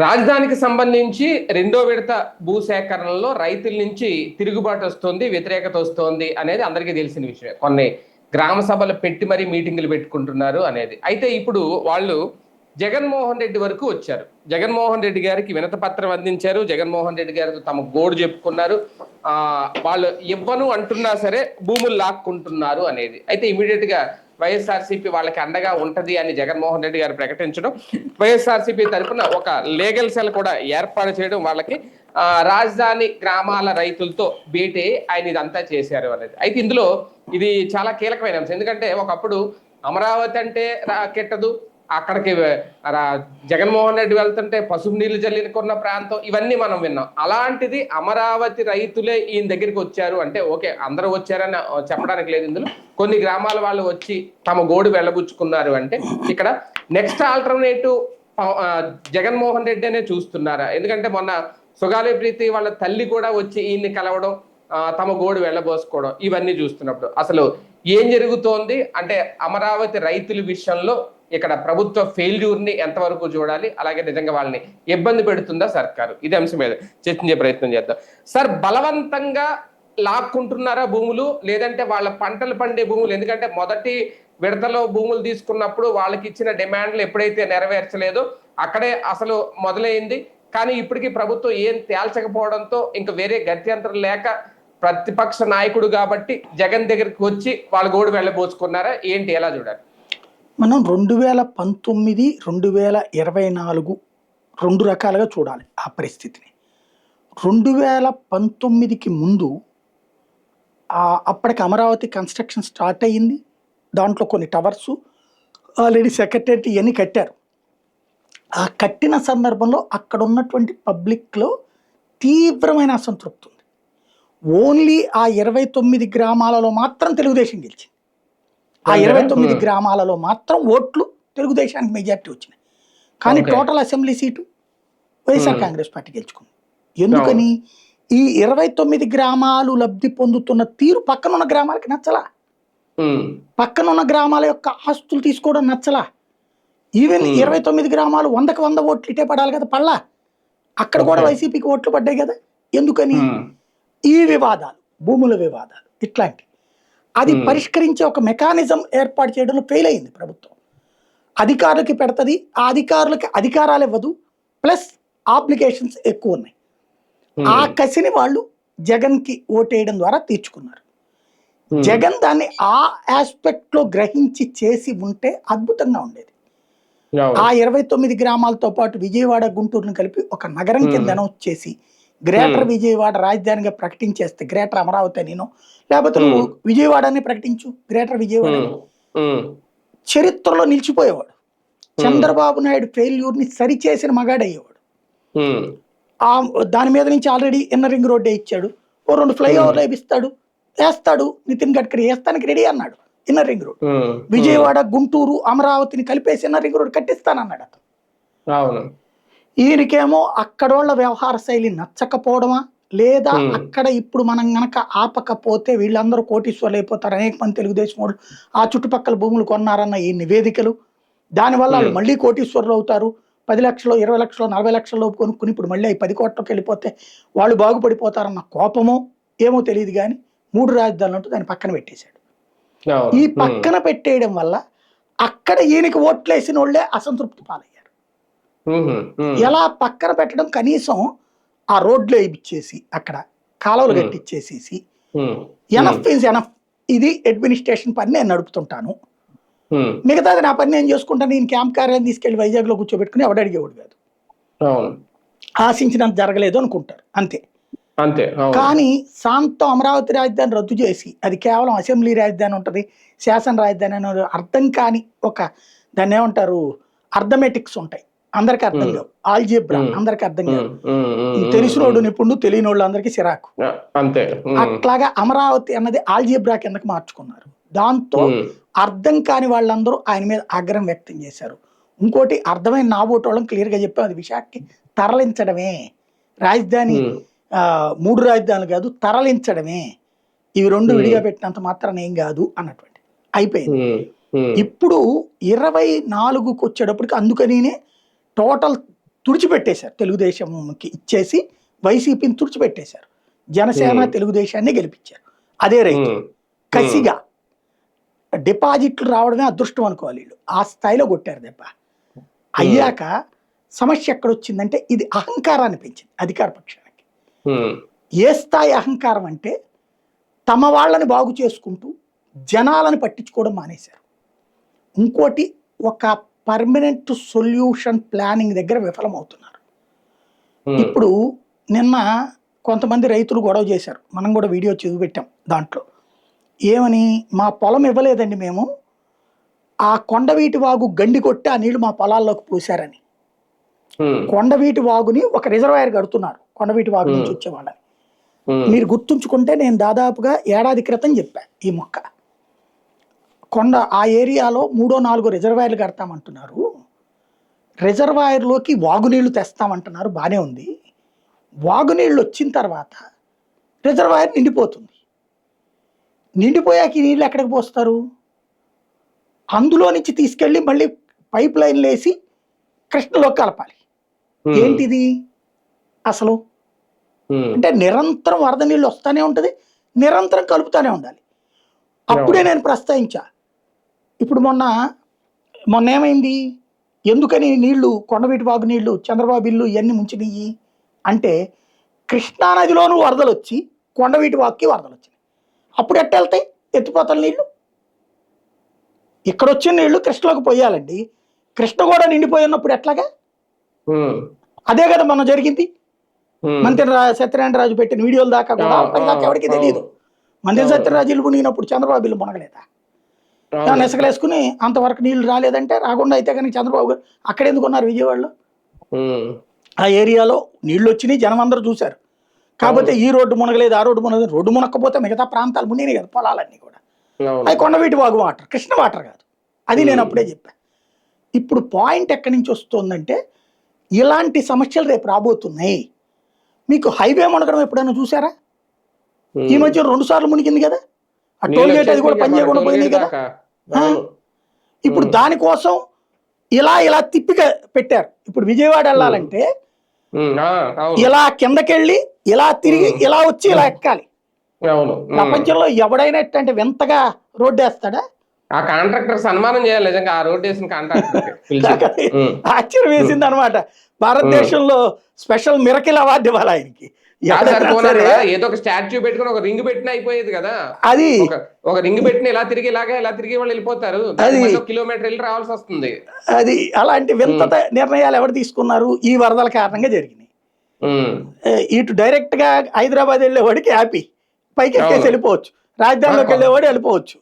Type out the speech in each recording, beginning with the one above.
రాజధానికి సంబంధించి రెండో విడత భూసేకరణలో రైతుల నుంచి తిరుగుబాటు వస్తుంది, వ్యతిరేకత వస్తుంది అనేది అందరికీ తెలిసిన విషయం. కొన్ని గ్రామ సభలు పెట్టి మరీ మీటింగులు పెట్టుకుంటున్నారు అనేది. అయితే ఇప్పుడు వాళ్ళు జగన్మోహన్ రెడ్డి వరకు వచ్చారు. జగన్మోహన్ రెడ్డి గారికి వినతి పత్రం అందించారు. జగన్మోహన్ రెడ్డి గారికి తమ గోడు చెప్పుకున్నారు. వాళ్ళు ఇవ్వను అంటున్నా సరే భూములు లాక్కుంటున్నారు అనేది. అయితే ఇమీడియట్ గా వైఎస్ఆర్సీపీ వాళ్ళకి అండగా ఉంటది అని జగన్మోహన్ రెడ్డి గారు ప్రకటించడం, వైఎస్ఆర్సీపీ తరఫున ఒక లీగల్ సెల్ కూడా ఏర్పాటు చేయడం, వాళ్ళకి రాజధాని గ్రామాల రైతులతో భేటీ ఆయన ఇదంతా చేశారు అనేది. అయితే ఇందులో ఇది చాలా కీలకమైన అంశం. ఎందుకంటే ఒకప్పుడు అమరావతి అంటే కెట్టదు, అక్కడికి జగన్మోహన్ రెడ్డి వెళ్తుంటే పసుపు నీళ్లు జల్లినుకున్న ప్రాంతం, ఇవన్నీ మనం విన్నాం. అలాంటిది అమరావతి రైతులే ఈయన దగ్గరికి వచ్చారు అంటే ఓకే, అందరూ వచ్చారని చెప్పడానికి లేదు. ఇందులో కొన్ని గ్రామాల వాళ్ళు వచ్చి తమ గోడు వెళ్ళబుచ్చుకున్నారు అంటే ఇక్కడ నెక్స్ట్ ఆల్టర్నేటివ్ జగన్మోహన్ రెడ్డి అనే చూస్తున్నారా? ఎందుకంటే మొన్న సుగాలి ప్రీతి వాళ్ళ తల్లి కూడా వచ్చి ఈయన్ని కలవడం, తమ గోడు వెళ్ళబోసుకోవడం, ఇవన్నీ చూస్తున్నప్పుడు అసలు ఏం జరుగుతోంది అంటే అమరావతి రైతుల విషయంలో ఇక్కడ ప్రభుత్వ ఫెయిల్యూర్ ని ఎంతవరకు చూడాలి, అలాగే నిజంగా వాళ్ళని ఇబ్బంది పెడుతుందా సర్కారు? ఇది అంశం మీద చర్చించే ప్రయత్నం చేద్దాం. సార్, బలవంతంగా లాక్కుంటున్నారా భూములు, లేదంటే వాళ్ళ పంటలు పండే భూములు? ఎందుకంటే మొదటి విడతలో భూములు తీసుకున్నప్పుడు వాళ్ళకి ఇచ్చిన డిమాండ్లు ఎప్పుడైతే నెరవేర్చలేదో అక్కడే అసలు మొదలైంది. కానీ ఇప్పటికీ ప్రభుత్వం ఏం తేల్చకపోవడంతో ఇంకా వేరే గత్యంతరం లేక ప్రతిపక్ష నాయకుడు కాబట్టి జగన్ దగ్గరికి వచ్చి వాళ్ళ గోడు వెళ్ళబోచుకున్నారా ఏంటి, ఎలా చూడాలి? మనం 2019, 2024 రెండు రకాలుగా చూడాలి ఆ పరిస్థితిని. 2019కి ముందు అప్పటికి అమరావతి కన్స్ట్రక్షన్ స్టార్ట్ అయ్యింది. దాంట్లో కొన్ని టవర్సు ఆల్రెడీ సెక్రటరీ ఇవన్నీ కట్టారు. ఆ కట్టిన సందర్భంలో అక్కడ ఉన్నటువంటి పబ్లిక్లో తీవ్రమైన అసంతృప్తి ఉంది. ఓన్లీ ఆ 29 గ్రామాలలో మాత్రం తెలుగుదేశం గెలిచింది. ఆ 29 గ్రామాలలో మాత్రం ఓట్లు తెలుగుదేశానికి మెజార్టీ వచ్చినాయి. కానీ total assembly seat YSR Congress party గెలుచుకుంది. ఎందుకని? ఈ 29 గ్రామాలు లబ్ధి పొందుతున్న తీరు పక్కనున్న గ్రామాలకి నచ్చలా. పక్కనున్న గ్రామాల యొక్క ఆస్తులు తీసుకోవడం నచ్చలా. ఈవెన్ 29 గ్రామాలు 100కి 100 ఓట్లు ఇటే పడాలి కదా, పడలా. అక్కడ కూడా వైసీపీకి ఓట్లు పడ్డాయి కదా. ఎందుకని? ఈ వివాదాలు, భూముల వివాదాలు, ఇట్లాంటి అది పరిష్కరించే ఒక మెకానిజం ఏర్పాటు చేయడంలో ఫెయిల్ అయింది ప్రభుత్వం. అధికారులకి పెడుతుంది, ఆ అధికారులకి అధికారాలు ఇవ్వదు, ప్లస్ ఆబ్లిగేషన్స్ ఎక్కువ ఉన్నాయి. ఆ కసిని వాళ్ళు జగన్కి ఓటేయడం ద్వారా తీర్చుకున్నారు. జగన్ దాన్ని ఆ ఆస్పెక్ట్ లో గ్రహించి చేసి ఉంటే అద్భుతంగా ఉండేది. ఆ 29 గ్రామాలతో పాటు విజయవాడ, గుంటూరుని కలిపి ఒక నగరం కింద అనౌన్స్ చేసి గ్రేటర్ విజయవాడ రాజధానిగా ప్రకటించేస్తే, గ్రేటర్ అమరావతి నేను, లేకపోతే నువ్వు విజయవాడని ప్రకటించు, గ్రేటర్ విజయవాడ చరిత్రలో నిలిచిపోయేవాడు. చంద్రబాబు నాయుడు ఫెయిల్యూర్ ని సరిచేసిన మగాడయ్యేవాడు. దాని మీద నుంచి ఆల్రెడీ ఇన్నర్ రింగ్ రోడ్డే ఇచ్చాడు, ఓ 2 ఫ్లైఓవర్లు వేపిస్తాడు, వేస్తాడు. నితిన్ గడ్కరీ వేస్తానికి రెడీ అన్నాడు. Inner ring road Vijayawada, Guntur, అమరావతిని కలిపేసి ఇన్నర్ రింగ్ రోడ్ కట్టిస్తానన్నాడు అతను. ఈయనకేమో అక్కడోళ్ళ వ్యవహార శైలి నచ్చకపోవడమా, లేదా అక్కడ ఇప్పుడు మనం గనక ఆపకపోతే వీళ్ళందరూ కోటీశ్వర్లు అయిపోతారు, అనేక మంది తెలుగుదేశం వాళ్ళు ఆ చుట్టుపక్కల భూములు కొన్నారన్న ఈ నివేదికలు, దానివల్ల వాళ్ళు మళ్ళీ కోటీశ్వర్లు అవుతారు, 10 లక్షలు, 20 లక్షలు, 40 లక్షలు కొనుక్కుని ఇప్పుడు మళ్ళీ 10 కోట్లకి వెళ్ళిపోతే వాళ్ళు బాగుపడిపోతారన్న కోపమో ఏమో తెలియదు. కానీ 3 రాజధానులు అంటూ దాన్ని పక్కన పెట్టేశాడు. ఈ పక్కన పెట్టేయడం వల్ల అక్కడ ఈయనకి ఓట్లేసిన వాళ్ళే అసంతృప్తి పాలయ్యారు. ఎలా పక్కన పెట్టడం? కనీసం ఆ రోడ్లు వేయించేసి అక్కడ కాలువలు కట్టించేసేసి ఎనఫ్ ఈజ్ ఎనఫ్, ఇది అడ్మినిస్ట్రేషన్ పని నేను నడుపుతుంటాను, మిగతాది నా పని నేను చేసుకుంటాను, నేను క్యాంప్ కార్యాలయం తీసుకెళ్లి వైజాగ్ లో కూర్చోబెట్టుకుని ఎవడు అడిగేవాడు కాదు. ఆశించినంత జరగలేదు అనుకుంటారు, అంతే. కానీ శాంతం అమరావతి రాజధాని రద్దు చేసి అది కేవలం అసెంబ్లీ రాజధాని ఉంటుంది, శాసన రాజధాని అనే అర్థం కాని ఒక, దాన్ని ఏమంటారు, అర్థమెటిక్స్ ఉంటాయి, అందరికి అర్థం కావు, ఆల్జీబ్రా అందరికి అర్థం కాదు, తెలిసినోడు నిపుణుడు, తెలియనోళ్ళు అందరికి సిరాకు. అట్లాగా అమరావతి అన్నది ఆల్జీబ్రా కిందకి మార్చుకున్నారు. దాంతో అర్థం కాని వాళ్ళందరూ ఆయన మీద ఆగ్రహం వ్యక్తం చేశారు. ఇంకోటి అర్థమైన నాబోటోళ్ళం క్లియర్ గా చెప్పాం, అది విశాఖకి తరలించడమే, రాజధాని 3 రాజధానులు కాదు, తరలించడమే, ఇవి 2 విడిగా పెట్టినంత మాత్రం ఏం కాదు అన్నటువంటి అయిపోయింది. ఇప్పుడు 24కు వచ్చేటప్పటికి అందుకనే టోటల్ తుడిచిపెట్టేశారు, తెలుగుదేశంకి ఇచ్చేసి వైసీపీని తుడిచిపెట్టేశారు, జనసేన తెలుగుదేశాన్ని గెలిపించారు. అదే రైతు కసిగా డిపాజిట్లు రావడమే అదృష్టం అనుకోవాలి, వీళ్ళు ఆ స్థాయిలో కొట్టారు దెబ్బ. అయ్యాక సమస్య ఎక్కడొచ్చిందంటే ఇది అహంకారాన్ని పెంచింది అధికార పక్షానికి. ఏ స్థాయి అహంకారం అంటే తమ వాళ్ళని బాగు చేసుకుంటూ జనాలను పట్టించుకోవడం మానేశారు. ఇంకోటి, ఒక పర్మనెంట్ సొల్యూషన్ ప్లానింగ్ దగ్గర విఫలమవుతున్నారు. ఇప్పుడు నిన్న కొంతమంది రైతులు గొడవ చేశారు, మనం కూడా వీడియో చూపెట్టాం. దాంట్లో ఏమని, మా పొలం ఇవ్వలేదండి మేము, ఆ కొండవీటి వాగు గండి కొట్టి ఆ నీళ్లు మా పొలాల్లోకి పోసారని. కొండవీటి వాగుని ఒక రిజర్వాయర్ కడుతున్నారు కొండవీటి వాగు నుంచి వచ్చే వాళ్ళని. మీరు గుర్తుంచుకుంటే నేను దాదాపుగా ఏడాది క్రితం చెప్పా ఈ మొక్క. ఆ ఏరియాలో 3-4 రిజర్వాయర్లు కడతామంటున్నారు, రిజర్వాయర్లోకి వాగునీళ్లు తెస్తామంటున్నారు, బాగానే ఉంది. వాగునీళ్ళు వచ్చిన తర్వాత రిజర్వాయర్ నిండిపోతుంది, నిండిపోయాక ఈ నీళ్ళు ఎక్కడికి పోస్తారు? అందులో నుంచి తీసుకెళ్ళి మళ్ళీ పైప్ లైన్లు వేసి కృష్ణలోకి కలపాలి. ఏంటిది అసలు? అంటే నిరంతరం వరద నీళ్ళు వస్తూనే ఉంటుంది, నిరంతరం కలుపుతూనే ఉండాలి. అప్పుడే నేను ప్రస్తావించా, ఇప్పుడు మొన్న ఏమైంది, ఎందుకని నీళ్లు కొండవీటి వాగు నీళ్లు చంద్రబాబు ఇల్లు ఇవన్నీ ముంచినయ్యి అంటే, కృష్ణానదిలోనూ వరదలు వచ్చి కొండవీటి వాగుకి వరదలు వచ్చినాయి. అప్పుడు ఎట్ట వెళ్తాయి ఎత్తిపోతల నీళ్లు? ఇక్కడ వచ్చిన నీళ్లు కృష్ణలోకి పోయాలండి, కృష్ణ కూడా నిండిపోయి ఉన్నప్పుడు ఎట్లాగా? అదే కదా మొన్న జరిగింది. మంత్రి సత్యనారాయణరాజు పెట్టిన వీడియోల దాకా కూడా దాకా ఎవరికి తెలియదు. మంత్రి సత్యనారాయణ ఇల్లు మునిగినప్పుడు చంద్రబాబు ఇల్లు మునగలేదా? నెసకలేసుకుని అంతవరకు నీళ్లు రాలేదంటే, రాకుండా అయితే కనుక చంద్రబాబు గారు అక్కడ ఎందుకు ఉన్నారు విజయవాడలో? ఆ ఏరియాలో నీళ్లు వచ్చినాయి, జనం అందరూ చూశారు. కాకపోతే ఈ రోడ్డు మునగలేదు, ఆ రోడ్డు మునగలేదు. రోడ్డు మునక్కపోతే మిగతా ప్రాంతాలు మునిగినాయి కదా, పొలాలన్నీ కూడా. అది కొండవీటి వాగు వాటర్, కృష్ణ వాటర్ కాదు. అది నేను అప్పుడే చెప్పా. ఇప్పుడు పాయింట్ ఎక్కడి నుంచి వస్తుందంటే, ఇలాంటి సమస్యలు రేపు రాబోతున్నాయి. మీకు హైవే మునగడం ఎప్పుడైనా చూసారా? ఈ మధ్య 2 సార్లు మునిగింది కదా, ఆ టోల్ గేట్ అది కూడా పని చేయకుండా పోయినాయి కదా. ఇప్పుడు దానికోసం ఇలా తిప్పిక పెట్టారు. ఇప్పుడు విజయవాడ వెళ్ళాలంటే ఇలా కిందకెళ్ళి ఇలా తిరిగి ఇలా వచ్చి ఇలా ఎక్కాలి. ప్రపంచంలో ఎవడైనా అంటే వింతగా రోడ్డు వేస్తాడా? ఆ కాంట్రాక్టర్ సన్మానం చేయాలి నిజంగా, ఆ రోడ్ వేసిన కాంట్రాక్టర్. ఆశ్చర్యం వేసింది అనమాట. భారతదేశంలో స్పెషల్ మిరకిల్ అవార్డు ఇవ్వాలి ఆయనకి. ఏదో ఒక స్టాచ్యూ పెట్టుకుని ఒక రింగ్ పెట్టిన అయిపోయేది కదా. అది ఒక రింగ్ పెట్టిన ఇలా తిరిగి వాళ్ళు వెళ్ళిపోతారు, కిలోమీటర్ వెళ్ళి రావాల్సి వస్తుంది. అది అలాంటి వింత నిర్ణయాలు ఎవరు తీసుకున్నారు? ఈ వరదల కారణంగా జరిగినాయి. ఇటు డైరెక్ట్ గా హైదరాబాద్ వెళ్ళేవాడికి హ్యాపీ, పైకి ఎక్కేసి వెళ్ళిపోవచ్చు, రాజధానిలోకి వెళ్ళేవాడు వెళ్ళిపోవచ్చు.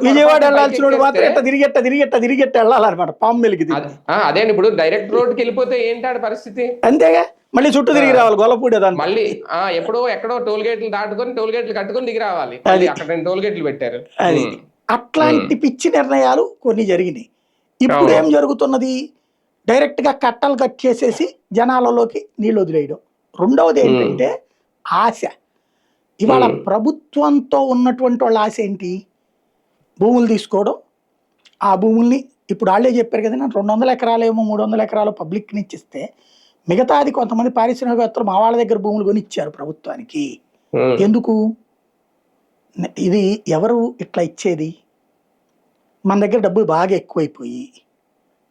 విజయవాడ వెళ్ళాల్సిన మాత్రం తిరిగెట్ట వెళ్ళాలన్నమాట, పామ్మెలికి. అదే ఇప్పుడు డైరెక్ట్ రోడ్కి వెళ్ళిపోతే ఏంటాడు పరిస్థితి? అంతేగా, మళ్ళీ చుట్టూ తిరిగి రావాలి గొల్లపూడి. మళ్ళీ ఎక్కడో టోల్ గేట్లు దాటుకొని టోల్ గేట్లు కట్టుకొని దిగి రావాలి. అక్కడ 2 టోల్ గేట్లు పెట్టారు. అది అట్లాంటి పిచ్చి నిర్ణయాలు కొన్ని జరిగినాయి. ఇప్పుడు ఏం జరుగుతున్నది? డైరెక్ట్ గా కట్టలు కట్ చేసేసి జనాలలోకి నీళ్ళు వదిలేయడం. రెండవది ఏంటంటే ఆశ. ఇవాళ ప్రభుత్వంతో ఉన్నటువంటి వాళ్ళ ఆశ ఏంటి? భూములు తీసుకోవడం. ఆ భూముల్ని ఇప్పుడు వాళ్ళే చెప్పారు కదా, 200 ఎకరాలు ఏమో 300 ఎకరాలు పబ్లిక్ని ఇచ్చిస్తే, మిగతాది కొంతమంది పారిశ్రామికవేత్తలు మా వాళ్ళ దగ్గర భూములు కొని ఇచ్చారు ప్రభుత్వానికి. ఎందుకు? ఇది ఎవరు ఇట్లా ఇచ్చేది? మన దగ్గర డబ్బులు బాగా ఎక్కువైపోయి,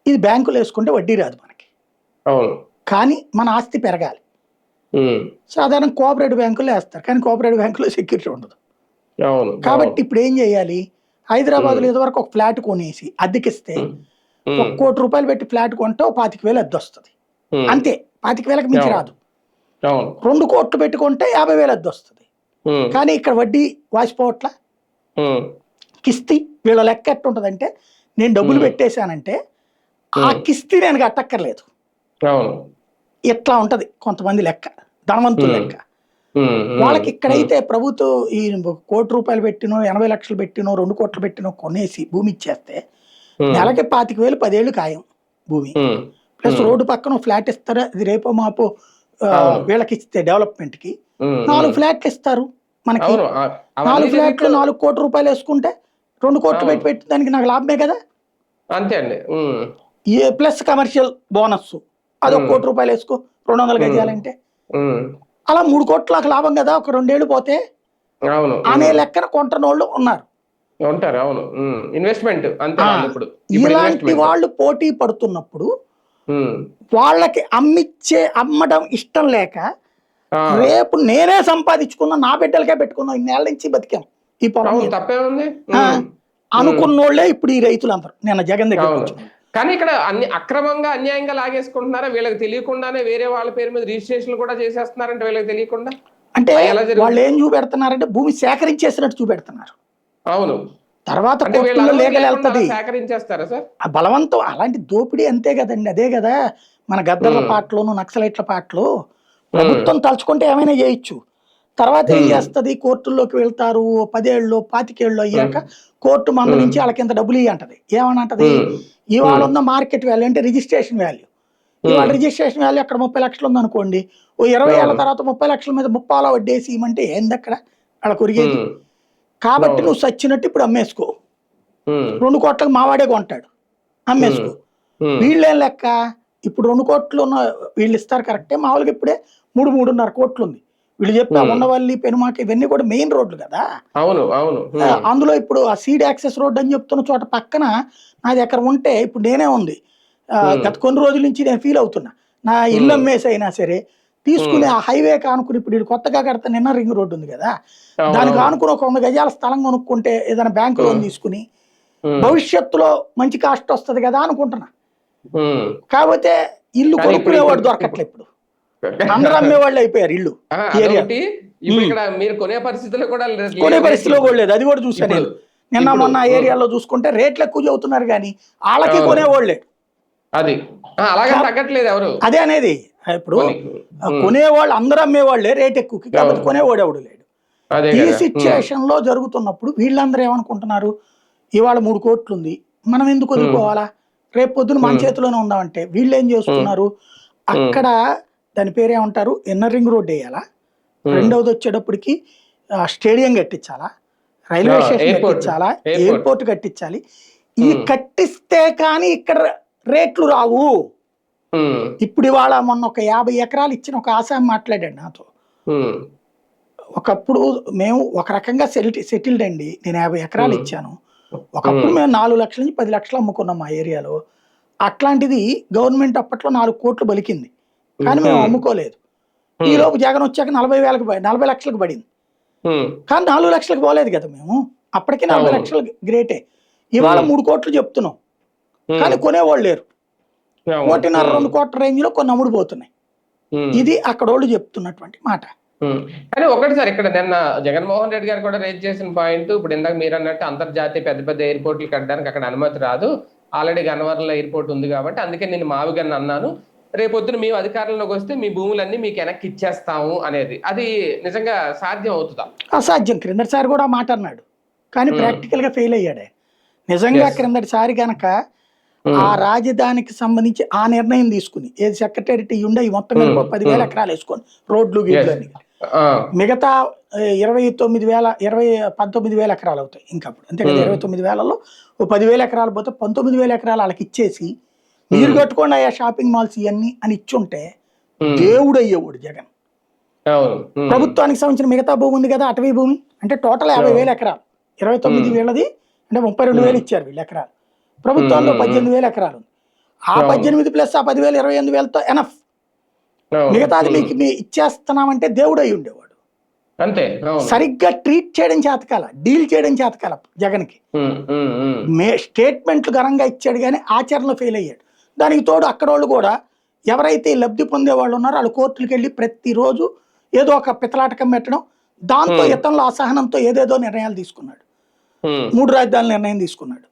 ఇది బ్యాంకులు వేసుకుంటే వడ్డీ రాదు మనకి, కానీ మన ఆస్తి పెరగాలి. సాధారణ కోఆపరేటివ్ బ్యాంకుల్లో వేస్తారు, కానీ కోఆపరేటివ్ బ్యాంకులో సెక్యూరిటీ ఉండదు. కాబట్టి ఇప్పుడు ఏం చేయాలి? హైదరాబాద్లో ఇదివరకు ఒక ఫ్లాట్ కొనేసి అద్దెకిస్తే, 1 కోటి రూపాయలు పెట్టి ఫ్లాట్ కొంటే 25,000 అద్దె వస్తుంది, అంతే. 25,000కి మించి రాదు. 2 కోట్లు పెట్టుకుంటే 50,000 అద్దె వస్తుంది. కానీ ఇక్కడ వడ్డీ వాసిపోవట్ల. కిస్తీ వీళ్ళ లెక్క ఎట్టుంటదంటే, నేను డబ్బులు పెట్టేశానంటే ఆ కిస్తీ నేను కట్టక్కర్లేదు, ఇట్లా ఉంటది కొంతమంది లెక్క, ధనవంతుల లెక్క. వాళ్ళకి ఇక్కడైతే ప్రభుత్వం ఈ 1 కోటి రూపాయలు పెట్టినో 80 లక్షలు పెట్టినో 2 కోట్లు పెట్టినో కొనేసి భూమి ఇచ్చేస్తే, నెలకి 25,000 10 ఏళ్ళు ఖాయం భూమి. ప్లస్ రోడ్డు పక్కన ఫ్లాట్ ఇస్తారు, అది రేపో మాపో వీళ్ళకి ఇస్తే డెవలప్మెంట్ కి 4 ఫ్లాట్లు ఇస్తారు మనకి. 4 ఫ్లాట్లు 4 కోట్ల రూపాయలు వేసుకుంటే 2 కోట్లు పెట్టి దానికి నాకు లాభమే కదా. అంతే అండి. ప్లస్ కమర్షియల్ బోనస్ అది ఒక కోటి రూపాయలు వేసుకో 200 గజాలంటే ఉమ్, అలా 3 కోట్లకు లాభం కదా ఒక 2 ఏళ్ళు పోతే అవును అనే లెక్కన కొంటనోళ్ళు ఉన్నారు. ఉంటారు. అవును, ఇన్వెస్ట్మెంట్ అంతే ఆ, వాళ్ళు ఇప్పుడు ఇలాంటి ఇన్వెస్ట్మెంట్. వాళ్ళు పోటీ పడుతున్నప్పుడు వాళ్ళకి అమ్మడం ఇష్టం లేక రేపు నేనే సంపాదించుకున్నా నా బిడ్డలకే పెట్టుకున్నాం ఇన్నేళ్ల నుంచి బతికాం ఈ పొలం అవును, మీద. తప్పే ఉంది. ఆ, అనుకున్నోళ్లే ఇప్పుడు ఈ రైతులందరూ నిన్న జగన్ దగ్గర అవును, కానీ ఇక్కడ అన్ని అక్రమంగా అన్యాయంగా లాగేసుకుంటున్నారా? వీళ్ళకి తెలియకుండానే వేరే వాళ్ళ పేరు మీద రిజిస్ట్రేషన్ కూడా చేసేస్తున్నారంటే వీళ్ళకి తెలియకుండా అంటే అవి ఎలా వాళ్ళు జరుగుతుంది? ఏం చూపెడుతున్నారంటే భూమి సేకరించేసినట్టు చూపెడుతున్నారు. అవును, తర్వాత అంటే వీళ్ళ కోర్టుల్లో అనుమతి లీగల్ లేకుండా అలా వెళ్తది. సేకరించేస్తారా సార్? ఆ బలవంతం అలాంటి దోపిడీ అంతే కదండి. అదే కదా మన గద్దర్ల పాటలోను నక్సలైట్ల పాటలు. ప్రభుత్వం తలుచుకుంటే ఏమైనా చేయొచ్చు. తర్వాత ఏం చేస్తది, కోర్టుల్లోకి వెళ్తారు. 10 ఏళ్ళు 25 ఏళ్ళు అయ్యాక కోర్టు మందలించి వాళ్ళకి ఇంత డబ్బులు ఇవ్వంటది. ఏమనంటది, ఇవాళ ఉన్న మార్కెట్ వాల్యూ అంటే రిజిస్ట్రేషన్ వాల్యూ, ఇవాళ రిజిస్ట్రేషన్ వాల్యూ అక్కడ 30 లక్షలు ఉందనుకోండి, ఓ 20 ఏళ్ల తర్వాత 30 లక్షల మీద 30 వడ్డేసి ఇవ్వమంటే ఏంది అక్కడ అక్కడ కొరిగేది. కాబట్టి నువ్వు సచ్చినట్టు ఇప్పుడు అమ్మేసుకో, 2 కోట్లకు మావాడే కొంటాడు, అమ్మేసుకో. వీళ్ళేం లెక్క, ఇప్పుడు 2 కోట్లు ఉన్న వీళ్ళు ఇస్తారు కరెక్టే, మామూలుగా ఇప్పుడే 3-3.5 కోట్లు ఉంది. వీళ్ళు చెప్పా ఉండవల్లి పెనుమాక ఇవన్నీ కూడా మెయిన్ రోడ్లు కదా. అవును, అవును, అందులో ఇప్పుడు ఆ సీడ్ యాక్సెస్ రోడ్ అని చెప్తున్న చోట పక్కన నాది ఎక్కడ ఉంటే ఇప్పుడు నేనే ఉంది. గత కొన్ని రోజుల నుంచి నేను ఫీల్ అవుతున్నా, నా ఇల్లు అమ్మేసి అయినా సరే తీసుకుని ఆ హైవే కానుకుని, ఇప్పుడు ఇది కొత్తగా కడతా నిన్న రింగ్ రోడ్డు ఉంది కదా, దానికి ఆనుకుని ఒక 100 గజాల స్థలం కొనుక్కుంటే ఏదైనా బ్యాంకు లోన్ తీసుకుని భవిష్యత్తులో మంచి కాస్ట్ వస్తుంది కదా అనుకుంటున్నా. కాకపోతే ఇల్లు కొనుక్కునేవాడు దొరకట్లే ఇప్పుడు, అందరూ అమ్మేవాళ్ళు అయిపోయారు ఇల్లు. అదొకటి. ఇప్పుడు ఇక్కడ మీరు కొనే పరిస్థితుల్లో కూడా కొనే పరిస్థితిలో కూడా లేదు, అది కూడా చూసాను నేను. నిన్న మొన్న ఏరియాలో చూసుకుంటే రేట్లు ఎక్కువ చెబుతున్నారు కానీ వాళ్ళకి కొనేవాళ్ళే. అది అలాగే తగ్గట్లేదు ఎవరు. అదే అనేది, ఇప్పుడు కొనేవాళ్ళు అందరూ అమ్మేవాళ్ళే రేట్ ఎక్కువకి, కాబట్టి కొనేవాడు ఎవడు లేడు. ఈ సిచ్యుయేషన్ లో జరుగుతున్నప్పుడు వీళ్ళందరూ ఏమనుకుంటున్నారు, ఇవాళ 3 కోట్లు ఉంది మనం ఎందుకు వదులుకోవాలా, రేపు పొద్దున మన చేతిలోనే ఉందామంటే వీళ్ళు ఏం చేస్తున్నారు, అక్కడ దాని పేరేమంటారు ఇన్నర్ రింగ్ రోడ్ వేయాలా, రెండవది వచ్చేటప్పటికి స్టేడియం కట్టించాలా, రైల్వే స్టేషన్ కట్టించాలా, ఎయిర్పోర్ట్ కట్టించాలి. ఈ కట్టిస్తే కానీ ఇక్కడ రేట్లు రావు. ఇప్పుడు ఇవాళ మొన్న ఒక 50 ఎకరాలు ఇచ్చిన ఒక ఆసామి మాట్లాడాడు నాతో. ఒకప్పుడు మేము ఒక రకంగా సెటిల్డ్ అండి, నేను 50 ఎకరాలు ఇచ్చాను. ఒకప్పుడు మేము 4 లక్షల నుంచి 10 లక్షలు అమ్ముకున్నాం మా ఏరియాలో. అట్లాంటిది గవర్నమెంట్ అప్పట్లో 4 కోట్లు బలికింది, కానీ మేము అమ్ముకోలేదు. ఈ లోపు జగన్ వచ్చాక 40 లక్షలకు పడింది, కానీ 4 లక్షలకు పోలేదు కదా మేము. అప్పటికే 40 లక్షలు గ్రేటే. ఇవాళ 3 కోట్లు చెప్తున్నాం, కానీ కొనేవాళ్ళు లేరు. 1.5-2 కోట్ల రేంజ్ లో కొన్ని అమ్ముడు పోతున్నాయి. ఇది అక్కడ వాళ్ళు చెప్తున్నటువంటి మాట. కానీ ఒకటి సార్, ఇక్కడ నిన్న జగన్మోహన్ రెడ్డి గారు కూడా రేజ్ చేసిన పాయింట్, ఇప్పుడు ఇందాక మీరు అన్నట్టు అంతర్జాతీయ పెద్ద పెద్ద ఎయిర్పోర్ట్లు కట్టడానికి అక్కడ అనుమతి రాదు, ఆల్రెడీ గన్నవరంలో ఎయిర్పోర్ట్ ఉంది కాబట్టి అందుకే నేను మావిగన్ అన్నాను, రేపొద్దున మేము అధికారంలోకి వస్తే మీ భూములన్నీ మీకు వెనక్కి ఇచ్చేస్తాము అనేది. అది నిజంగా సాధ్యం అవుతుందా? అసాధ్యం. క్రిందటిసారి కూడా మాట అన్నాడు, కానీ ప్రాక్టికల్ గా ఫెయిల్ అయ్యాడే. నిజంగా క్రిందటిసారి గనక ఆ రాజధానికి సంబంధించి ఆ నిర్ణయం తీసుకుని, ఏది సెక్రటేరియట్ ఉండే ఈ మొత్తం 10,000 ఎకరాలు వేసుకొని రోడ్లు గీడ్లు అని, మిగతా 19,000 ఎకరాలు అవుతాయి ఇంకా అప్పుడు, అంతే కదా. 29,000లో ఓ 10,000 ఎకరాలు పోతే 19,000 ఎకరాలు వాళ్ళకి ఇచ్చేసి మీరు కట్టుకోండి అయ్యా షాపింగ్ మాల్స్ ఇవన్నీ అని ఇచ్చుంటే దేవుడు అయ్యేవాడు జగన్. ప్రభుత్వానికి సంబంధించిన మిగతా భూమి ఉంది కదా, అటవీ భూమి, అంటే టోటల్ 50,000 ఎకరాలు, 29,000ది అంటే 32,000 ఇచ్చారు వీళ్ళు ఎకరాలు. ప్రభుత్వంలో 18,000 ఎకరాలు ఉంది. ఆ 18 ప్లస్ ఆ 10,000 28,000తో ఎనఫ్. మిగతాది మీకు ఇచ్చేస్తున్నామంటే దేవుడు అయి ఉండేవాడు. అంతే, సరిగ్గా ట్రీట్ చేయడం చేతకాల, డీల్ చేయడం చేతకాల జగన్కి. స్టేట్మెంట్లు ఘనంగా ఇచ్చాడు కానీ ఆచరణలో ఫెయిల్ అయ్యాడు. దానికి తోడు అక్కడ వాళ్ళు కూడా ఎవరైతే లబ్ధి పొందే వాళ్ళు ఉన్నారో వాళ్ళు కోర్టులకు వెళ్ళి ప్రతిరోజు ఏదో ఒక పితలాటకం పెట్టడం, దాంతో ఇతరుల అసహనంతో ఏదేదో నిర్ణయాలు తీసుకున్నాడు. 3 రాజధానుల నిర్ణయం తీసుకున్నాడు.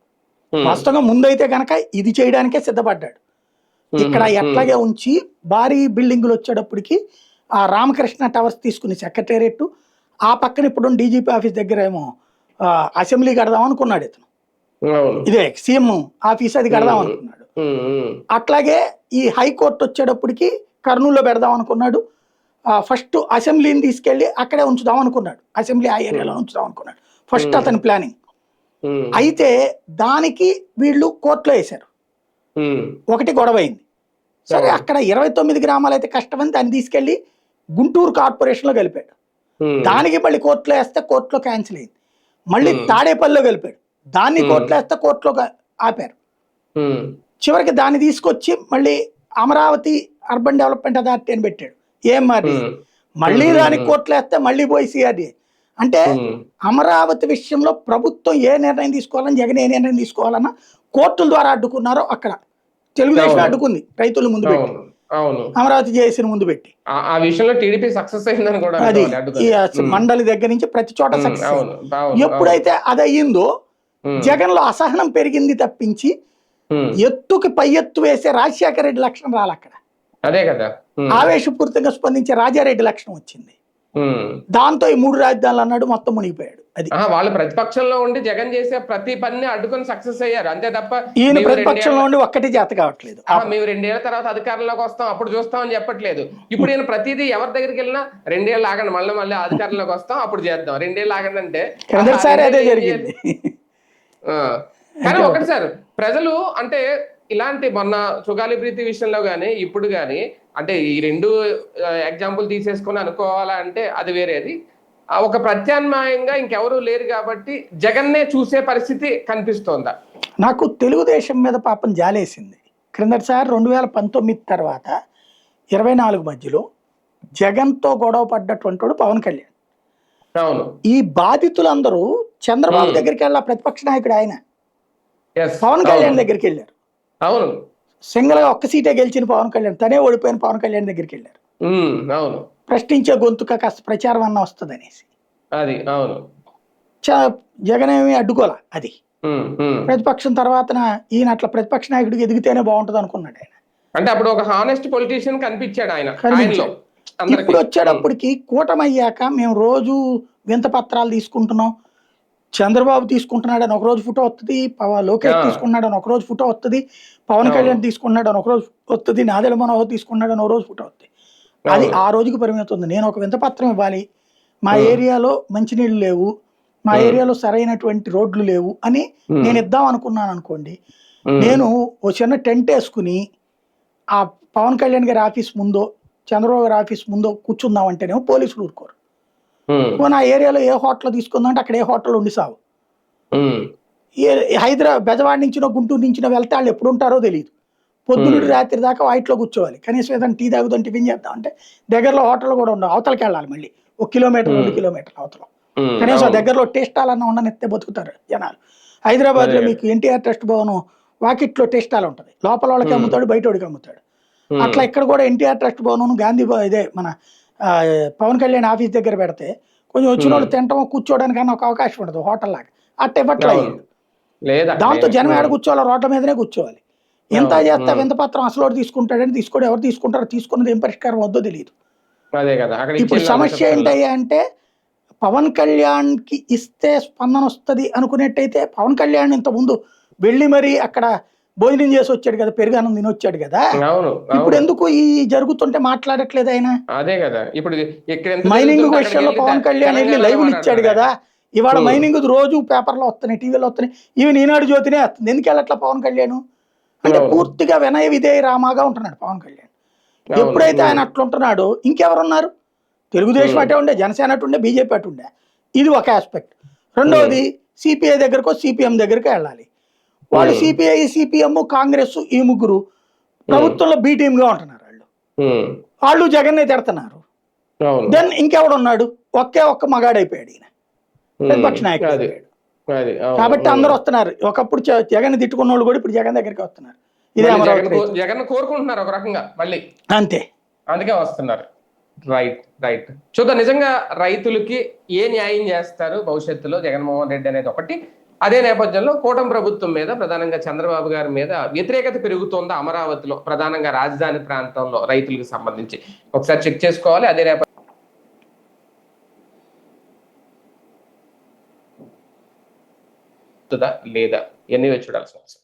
వాస్తవంగా ముందైతే కనుక ఇది చేయడానికే సిద్ధపడ్డాడు. ఇక్కడ ఎట్లాగే ఉంచి భారీ బిల్డింగులు వచ్చేటప్పటికి ఆ రామకృష్ణ టవర్స్ తీసుకుని సెక్రటేరియట్, ఆ పక్కన ఇప్పుడు డీజీపీ ఆఫీస్ దగ్గర ఏమో అసెంబ్లీ కడదాం అనుకున్నాడు ఇతను, ఇదే సీఎం ఆఫీస్ అది కడదాం అనుకున్నాడు. అట్లాగే ఈ హైకోర్టు వచ్చేటప్పటికి కర్నూలులో పెడదాం అనుకున్నాడు. ఫస్ట్ అసెంబ్లీని తీసుకెళ్లి అక్కడే ఉంచుదాం అనుకున్నాడు, అసెంబ్లీ ఆ ఏరియాలో ఉంచుదాం అనుకున్నాడు ఫస్ట్ అతని ప్లానింగ్. అయితే దానికి వీళ్ళు కోర్టులో వేశారు. ఉమ్, ఒకటి గొడవ అయింది. సరే అవును. అక్కడ 29 గ్రామాలు అయితే కష్టమని దాన్ని తీసుకెళ్లి గుంటూరు కార్పొరేషన్లో కలిపాడు. ఉమ్, దానికి మళ్ళీ కోర్టులో వేస్తే కోర్టులో క్యాన్సిల్ అయింది. మళ్ళీ ఉమ్, తాడేపల్లిలో కలిపాడు. దాన్ని ఉమ్, కోర్టులో వేస్తే కోర్టులో ఆపారు. ఉమ్, చివరికి దాన్ని తీసుకొచ్చి మళ్ళీ అమరావతి అర్బన్ డెవలప్మెంట్ అథారిటీ అని పెట్టాడు, ఏఎంఆర్డీ. ఉమ్, మళ్ళీ ఉమ్, దానికి కోర్టులో వేస్తే మళ్ళీ పోయి సిఆర్డీఏ. అంటే ఉమ్, అమరావతి విషయంలో ప్రభుత్వం ఏ నిర్ణయం తీసుకోవాలని, జగన్ ఏ నిర్ణయం తీసుకోవాలన్నా కోర్టుల ద్వారా అడ్డుకున్నారో అక్కడ తెలుగుదేశం అవును. అడ్డుకుంది, రైతుల ముందు పెట్టి, అవును. అవును. అమరావతి జేఏసీని ముందు పెట్టి. ఆ విషయంలో టీడీపీ సక్సెస్ అయిందని కూడా అది అనుకోవాలి, ఈ అడ్డుకొని. మండలి దగ్గర నుంచి ప్రతి చోట సక్సెస్ అవును. అయింది. అవును. అవును. ఎప్పుడైతే అది అయ్యిందో ఉమ్, జగన్లో అసహనం పెరిగింది తప్పించి ఉమ్, ఎత్తుకి పై ఎత్తు వేసే రాజశేఖర రెడ్డి లక్షణం రాలక్కడ. అదే కదా. ఉమ్, ఆవేశపూరితంగా స్పందించే రాజారెడ్డి లక్షణం వచ్చింది. ఉమ్. దాంతో ఈ 3 రాజధానులు అన్నాడు, మొత్తం మునిగిపోయాడు. అది వాళ్ళు ప్రతిపక్షంలో ఉండి జగన్ చేసే ప్రతి పనిని అడ్డుకొని సక్సెస్ అయ్యారు, అంతే తప్ప ఈయన మేము ప్రతిపక్షంలో ఉండి ఒక్కటి చేత కావట్లేదు. మేము 2 ఏళ్ల తర్వాత అధికారంలోకి వస్తాం అప్పుడు చూస్తాం అని చెప్పట్లేదు. ఇప్పుడు ఈయన ప్రతిదీ ఎవరి దగ్గరికి వెళ్ళినా 2 ఏళ్ళు ఆగండి, మళ్ళీ మళ్ళీ అధికారంలోకి వస్తాం అప్పుడు చేద్దాం, 2 ఏళ్ళు ఆగండి అంటే కిందటిసారి అదే 2 ఏళ్ళు ఏం జరిగింది. చేయాలి? ఆ, కానీ అంతే ఒకటి ఒకటి. సార్, ప్రజలు అంటే ఇలాంటి మొన్న సుగాలి ప్రీతి విషయంలో గానీ ఇప్పుడు గానీ, అంటే ఈ 2 ఎగ్జాంపుల్ తీసేసుకొని అనుకోవాలా అంటే అది వేరేది. ఒక ప్రత్యామ్నాయంగా ఇంకెవరూ లేరు కాబట్టి జగన్నే చూసే పరిస్థితి కనిపిస్తోందా? నాకు తెలుగుదేశం మీద పాపం జాలేసింది. క్రిందటిసారి 2019 తర్వాత 24 మధ్యలో జగన్తో గొడవ పడ్డటువంటి వాడు పవన్ కళ్యాణ్. అవును. ఈ బాధితులందరూ చంద్రబాబు ఉమ్, దగ్గరికి వెళ్ళా, ప్రతిపక్ష నాయకుడు ఆయన. ఎస్. పవన్ అవును. కళ్యాణ్ దగ్గరికి వెళ్ళారు. అవును. సింగిల్ గా ఒక్క సీటే గెలిచిన పవన్ కళ్యాణ్, తనే ఓడిపోయిన పవన్ కళ్యాణ్ దగ్గరికి వెళ్ళారు. ఉమ్, అవును. ప్రశ్నించే గొంతుక కాస్త ప్రచారం అన్న వస్తుంది అనేసి. అది అవును. జగన్ ఏమి అడ్డుకోలే అది. ఉమ్, ఉమ్. ప్రతిపక్షం తర్వాతన ఈయన అట్లా ప్రతిపక్ష నాయకుడికి ఎదిగితేనే బాగుంటుంది అనుకున్నాడు ఆయన. అంటే అప్పుడు ఒక హానెస్ట్ పొలిటీషియన్ కనిపించాడు ఆయనలో కనిపించాడు. అందరికి. ఇప్పుడు వచ్చేటప్పటికి కూటమి అయ్యాక మేము రోజు వింత పత్రాలు తీసుకుంటున్నాం, చంద్రబాబు తీసుకుంటున్నాడు అని ఒకరోజు ఫోటో వస్తుంది, లోకేష్ తీసుకున్నాడు అని ఒకరోజు ఫోటో వస్తుంది, పవన్ కళ్యాణ్ తీసుకున్నాడు అని ఒకరోజు వస్తుంది, నాదెళ్ల మనోహర్ తీసుకున్నాడు అని ఒక రోజు ఫోటో వస్తుంది. అది ఆ రోజుకి పరిమితం ఉంది. నేను ఒక వింత పత్రం ఇవ్వాలి, మా ఏరియాలో మంచినీళ్ళు లేవు, మా ఏరియాలో సరైనటువంటి రోడ్లు లేవు అని నేను ఇద్దాం అనుకున్నాను అనుకోండి, నేను ఓ చిన్న టెంట్ వేసుకుని ఆ పవన్ కళ్యాణ్ గారి ఆఫీస్ ముందో చంద్రబాబు గారి ఆఫీస్ ముందో కూర్చుందాం అంటేనేమో పోలీసులు ఊరుకోరు. నా ఏరియాలో ఏ హోటల్ తీసుకుందాం అంటే అక్కడ ఏ హోటల్ ఉండి సావు. హైదరాబాద్ బెజవాడ నుంచినో గుంటూరు నుంచినో వెళ్తే వాళ్ళు ఎప్పుడు ఉంటారో తెలియదు. పొద్దునుండి రాత్రి దాకా వాటిలో కూర్చోవాలి. కనీసం ఏదైనా టీ తాగుదాం, టిఫిన్ చేద్దాం అంటే దగ్గరలో హోటల్ కూడా ఉండవు, అవతలకి వెళ్ళాలి మళ్ళీ 1 కిలోమీటర్ 2 కిలోమీటర్ల అవతల. కనీసం ఆ దగ్గరలో టేస్టాలన్నా ఉండనిస్తే బతుకుతారు జనాలు. హైదరాబాద్లో మీకు ఎన్టీఆర్ ట్రస్ట్ భవనం వాకిట్లో టేస్టాల్ ఉంటుంది, లోపల వాళ్ళకి అమ్ముతాడు, బయట వాడికి అమ్ముతాడు. అట్లా ఇక్కడ కూడా ఎన్టీఆర్ ట్రస్ట్ భవనం గాంధీ ఇదే మన పవన్ కళ్యాణ్ ఆఫీస్ దగ్గర పెడితే కొంచెం వచ్చిన వాళ్ళు తినటం కూర్చోవడానికన్నా ఒక అవకాశం ఉండదు హోటల్ లాగా. అట్ట ఇవ్వట్లా. దాంతో జనం ఏడ కూర్చోవాలి, రోడ్ల మీదనే కూర్చోవాలి. ఎంత చేస్తా వింత పత్రం అసలు తీసుకుంటాడని తీసుకోడు, ఎవరు తీసుకుంటారో తీసుకున్నది ఏం పరిష్కారం వద్దో తెలియదు. ఇప్పుడు సమస్య ఏంటయ్యా అంటే పవన్ కళ్యాణ్ కి ఇస్తే స్పందన వస్తుంది అనుకునేట్టయితే పవన్ కళ్యాణ్ ఇంత ముందు వెళ్ళి మరి అక్కడ భోజనం చేసి వచ్చాడు కదా, పెరుగన్నం తిని వచ్చాడు కదా. ఇప్పుడు ఎందుకు ఈ జరుగుతుంటే మాట్లాడట్లేదు ఆయన? అదే కదా. ఇప్పుడు మైనింగ్ విషయంలో పవన్ కళ్యాణ్ వెళ్ళి లైవ్లు ఇచ్చాడు కదా. ఇవాళ మైనింగ్ రోజు పేపర్లో వస్తున్నాయి, టీవీలో వస్తున్నాయి, ఈవెన్ ఈనాడు జ్యోతినే వస్తుంది. ఎందుకు వెళ్ళట్లా పవన్ కళ్యాణ్? అంటే పూర్తిగా వినయ విధేయ రామాగా ఉంటున్నాడు పవన్ కళ్యాణ్. ఎప్పుడైతే ఆయన అట్లుంటున్నాడో ఇంకెవరున్నారు? తెలుగుదేశం అటే ఉండే, జనసేన అటు ఉండే, బీజేపీ అటు ఉండే. ఇది ఒక ఆస్పెక్ట్. రెండవది సిపిఐ దగ్గరకో సిపిఎం దగ్గరకు వెళ్ళాలి. వాళ్ళు సిపిఐ, సిపిఎం, కాంగ్రెస్ ఈ ముగ్గురు ప్రభుత్వంలో బి టీమ్ గా ఉంటున్నారు. వాళ్ళు జగన్నే తిడుతున్నారు. దెన్ ఇంకెవడున్నాడు? ఒక్క మగాడైపోయాడు ఈయన, ప్రతిపక్ష నాయకుడు అయిపోయాడు. కాబట్టి అందరూ వస్తున్నారు. ఒకప్పుడు జగన్ తిట్టుకున్న వాళ్ళు కూడా ఇప్పుడు జగన్ దగ్గరికి వస్తున్నారు. ఇదే అమరావతి జగన్ కోరుకుంటున్నారు ఒక రకంగా మళ్ళీ, అంతే, అందుకే వస్తున్నారు. రైట్. చూద్దాం నిజంగా రైతులకి ఏ న్యాయం చేస్తారు భవిష్యత్తులో జగన్మోహన్ రెడ్డి అనేది ఒకటి. అదే నేపథ్యంలో కూటమి ప్రభుత్వం మీద, ప్రధానంగా చంద్రబాబు గారి మీద వ్యతిరేకత పెరుగుతోంది అమరావతిలో, ప్రధానంగా రాజధాని ప్రాంతంలో రైతులకు సంబంధించి ఒకసారి చెక్ చేసుకోవాలి. అదే నేపథ్యం లేదా ఎన్ని చూడాల్సిన అవసరం.